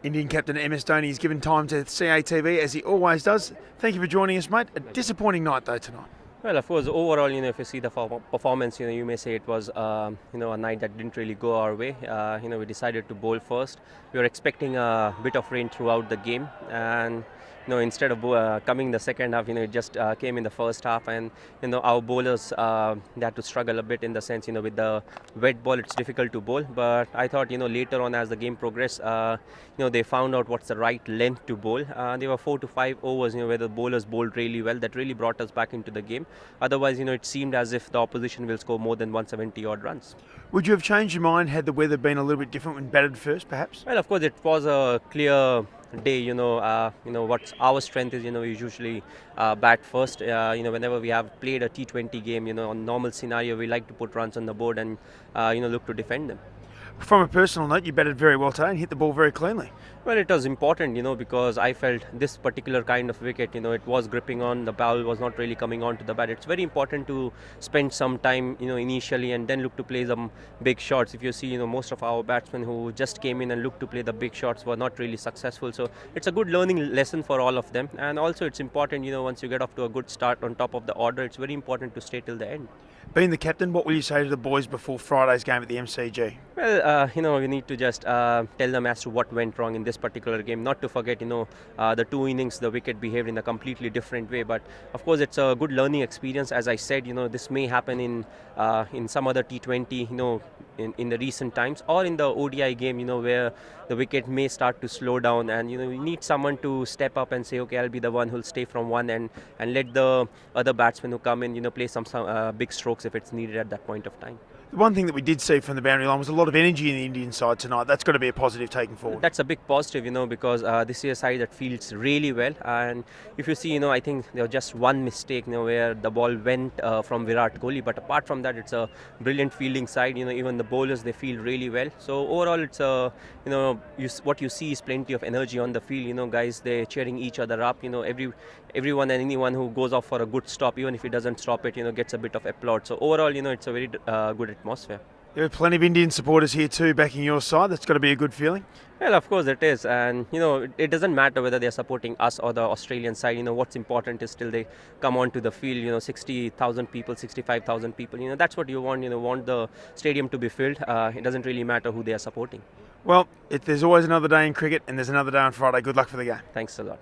Indian captain MS Dhoni is given time to CATV as he always does. Thank you for joining us, mate. A disappointing night though tonight. Well, of course, overall, if you see the performance, you may say it was, a night that didn't really go our way. We decided to bowl first. We were expecting a bit of rain throughout the game, and instead of coming the second half, it just came in the first half, and our bowlers they had to struggle a bit in the sense, with the wet ball, it's difficult to bowl. But I thought, later on as the game progressed, they found out what's the right length to bowl. There were 4 to 5 overs, where the bowlers bowled really well. That really brought us back into the game. Otherwise, it seemed as if the opposition will score more than 170 odd runs. Would you have changed your mind had the weather been a little bit different when batted first, perhaps? Well, of course, it was a clear day. What our strength is. We usually bat first. Whenever we have played a T20 game, on normal scenario, we like to put runs on the board and look to defend them. From a personal note, you batted very well today and hit the ball very cleanly. Well, it was important, because I felt this particular kind of wicket, it was gripping on, the ball was not really coming on to the bat. It's very important to spend some time, initially and then look to play some big shots. If you see, most of our batsmen who just came in and looked to play the big shots were not really successful. So it's a good learning lesson for all of them. And also it's important, once you get off to a good start on top of the order, it's very important to stay till the end. Being the captain, what will you say to the boys before Friday's game at the MCG? Well, we need to just tell them as to what went wrong in this particular game. Not to forget, the 2 innings, the wicket behaved in a completely different way. But of course, it's a good learning experience. As I said, this may happen in some other T20, in the recent times, or in the ODI game, where the wicket may start to slow down, and we need someone to step up and say, okay, I'll be the one who'll stay from one and let the other batsmen who come in, play some big strokes if it's needed at that point of time. The one thing that we did see from the boundary line was a lot of energy in the Indian side tonight. That's got to be a positive taking forward. That's a big positive, because this is a side that fields really well. And if you see, I think there was just one mistake, where the ball went from Virat Kohli. But apart from that, it's a brilliant fielding side. Even the bowlers, they field really well. So overall, it's what you see is plenty of energy on the field. Guys, they're cheering each other up. Everyone and anyone who goes off for a good stop, even if he doesn't stop it, gets a bit of applaud. So overall, it's a very good atmosphere. There are plenty of Indian supporters here too backing your side. That's got to be a good feeling. Well, of course it is, and it doesn't matter whether they're supporting us or the Australian side. What's important is still they come onto the field. 60,000 people, 65,000 people. That's what you want. Want the stadium to be filled. It doesn't really matter who they are supporting. Well, there's always another day in cricket, and there's another day on Friday. Good luck for the game. Thanks a lot.